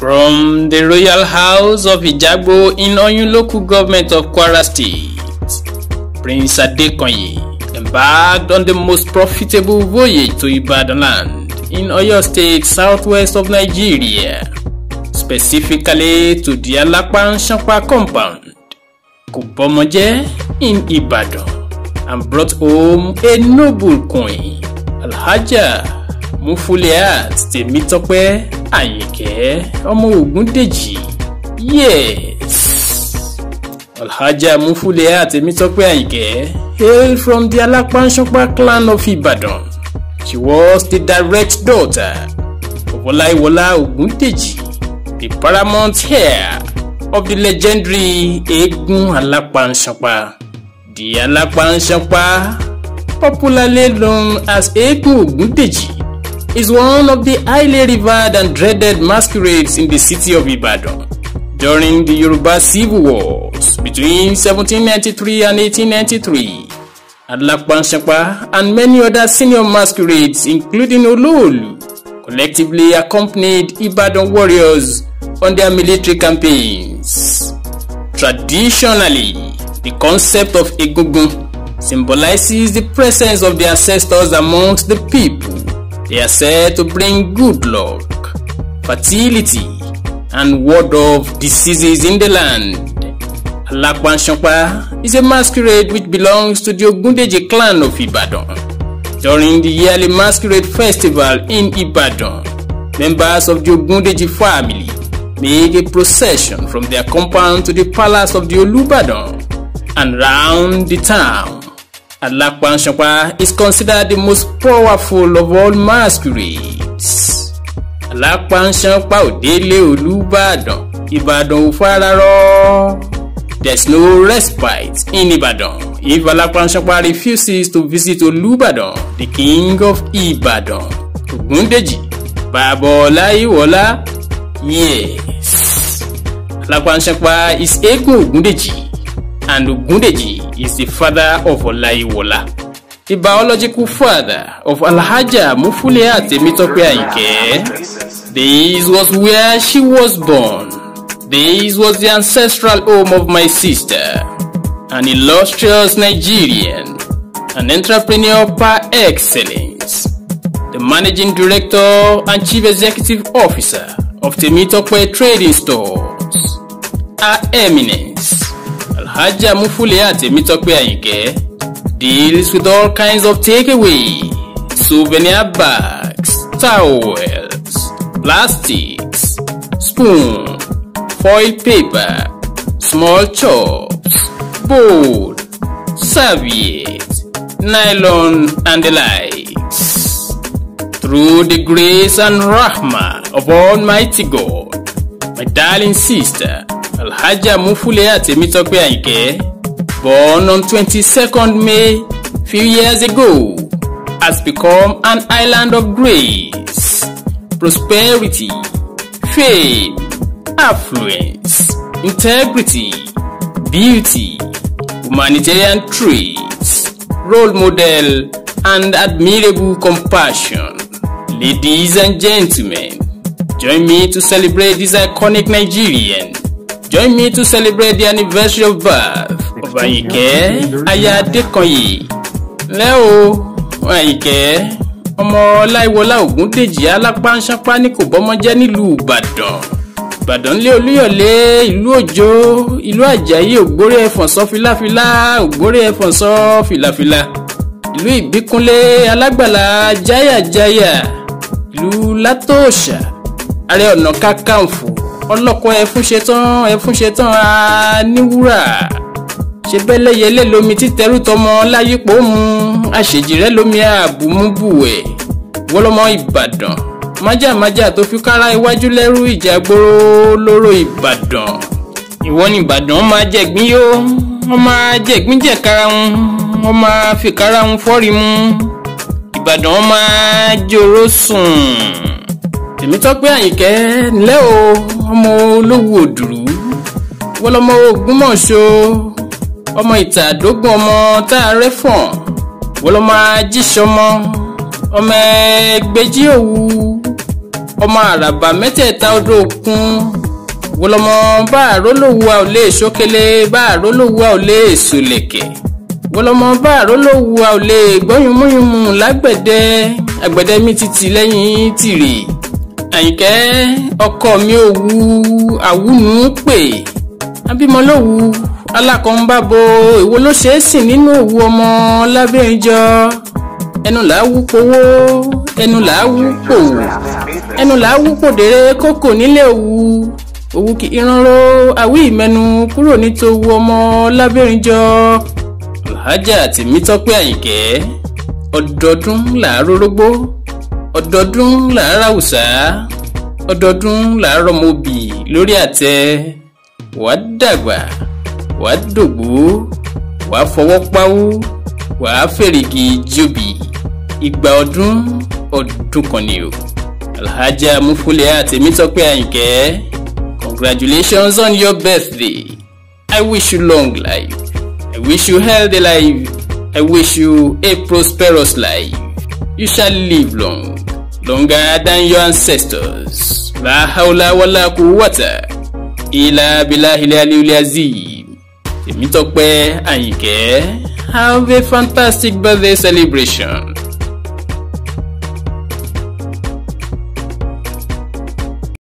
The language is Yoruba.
From the royal house of Ijagbo in Oyun local government of Kwara State, Prince Adekoye embarked on the most profitable voyage to Ibadan land in Oyo State, southwest of Nigeria, specifically to the Alapan-Shanpa compound, Kubomoje in Ibadan, and brought home a noble queen, Alhaja Mufuliat Temitope Ayinke Ọmọ Ògúndèjì. Yes, Alhaja Mufuliat Temitope Ayinke hailed from the Alapan-Shanpa clan of Ibadan. She was the direct daughter of Olaiwola Ògúndèjì, the paramount heir of the legendary Egun Alapan-Shanpa. The Alapan-Shanpa, popularly known as Egun Ògúndèjì, is one of the highly revered and dreaded masquerades in the city of Ibadan. During the Yoruba Civil Wars between 1793 and 1893, Alapan-Shanpa and many other senior masquerades, including Oloolu, collectively accompanied Ibadan warriors on their military campaigns. Traditionally, the concept of Egungun symbolizes the presence of the ancestors amongst the people. They are said to bring good luck, fertility, and ward off diseases in the land. Alapan-Shanpa is a masquerade which belongs to the Ògúndèjì clan of Ibadan. During the yearly masquerade festival in Ibadan, members of the Ògúndèjì family make a procession from their compound to the palace of the Olubadan and round the town. Alapan-Shanpa is considered the most powerful of all masquerades. Alapan-Shanpa òdélé Olubadan, Ibadan ò fararọ. There's no respite in Ibadan if Alapan-Shanpa refuses to visit Olubadan, the king of Ibadan, Ògúndèjì, Baba Olaiwola. Yes, Alapan-Shanpa is Egun Ògúndèjì, and Ògúndèjì is the father of Olaiwola, the biological father of Alhaja Mufuliat Temitope Ayinke. This was where she was born. This was the ancestral home of my sister, an illustrious Nigerian, an entrepreneur par excellence, the managing director and chief executive officer of Temitope Trading Stores. Her Eminence, Alhaja Mufuliat Temitope Ayinke, deals with all kinds of takeaway, souvenir bags, towels, plastics, spoon, foil paper, small chops, bowl, serviette, nylon, and the likes. Through the grace and rahmah of Almighty God, my darling sister, Alhaja Mufuliat Temitope Ayinke, born on 22nd May few years ago, has become an island of grace, prosperity, fame, affluence, integrity, beauty, humanitarian traits, role model, and admirable compassion. Ladies and gentlemen, join me to celebrate this iconic Nigerian. Join me to celebrate the anniversary of birth of Ayinke Aya Adekoye. Leo Ayinke ọmọ Olaiwola Ògúndèjì Alapan-Shanpa ní Kubomoje nílùú Ìbàdàn. Ìbàdàn lé Olúyọ̀lé, ìlú Òjó, ìlú Àjàyí, ògbóré ẹfọ̀n sọ filafila, ògbóré ẹfọ̀n sọ filafila. Ìlú Ìbíkúnlé, Alágbàlá, Jáyàjáyà, ìlú Látòòṣà, Ààrẹ Ọ̀nà Kakanfò, ọlọ́kọ̀ ẹfún ṣetán Aníwúrà. Ṣe bẹ́lẹ́yẹlé lomi títẹrú tọmọ láyípo mu, àṣejìrẹ́ lomi àbùmúbùwẹ̀. Wọ́lọ́mọ Ìbàdàn, májàmájà tó fi kára iwájú lẹ́rú ìjàgbóró lóró Ìbàdàn. Ìwọ ni Ìbàdàn máa jẹ̀gbín yó, wọ́n máa jẹ̀gbín jẹ̀kára wọn, wọ́n máa fi kára wọn fọ́rí mu. Ìbàdàn máa jòrò sùn. Temitope Ayinke ńlẹ́ o, ọmọ olówó òdùrú. Wọ́lọ́mọ Ògbómọ̀ṣọ́, ọmọ Ìtàdógún, ọmọ Táàrẹ́fọ̀n. Wọ́lọ́mọ Ajíṣọmọ, ọmọ Ẹgbẹ́jí Òwu. ọmọ àràbà mẹ́tẹ̀ẹ̀ta odò òkun wọlọmọ bá àrólòwúwa ò lè ṣókélé bá àrólòwúwa ò lè sòlẹ̀kẹ̀ wọlọmọ bá àrólòwúwa ò lè gbọ́yùnmúyùnmù lágbẹ̀dẹ àgbẹ̀dẹ mi títì lẹ́yìn tìrì. Àyìnkẹ́ ọkọ mi ò wu àwùnú pè abímọlówù alákọ̀ọ́nbábo èwo ló ṣe é sìn nínú òwú ọmọ lábẹ́rìnjọ ẹnu làá wú powó ẹnu làá wú pòwò ẹnu làá wú pòdèrè kókò nílé òwú kì í ránró àwí ìmẹ́nu kúrò nítòwú ọmọ lábẹ́rìnjọ. Alhaja Tèmítọ́pẹ́ Àyìnkẹ́ ọdọọdún làá rórógbó ọdọọdún làá ráwùsá ọdọọdún làá rọmọbì lórí àtẹ wàá dàgbà wàá dògbó wàá fọwọ́ páwó wàá fèrègì jóbi ìgbà ọdún kan ni o. Alhaja Mufuliat Tèmítọ́pẹ́ Àyìnkẹ́, congratulations on your birthday. I wish you long life. I wish you healthy life. I wish you a prosperous life. You shall live long, longer than your ancestors. La hawla wala quwwata illa billahil aliyyil azim. Tèmítọ́pẹ́ Àyìnkẹ́, have a fantastic birthday celebration.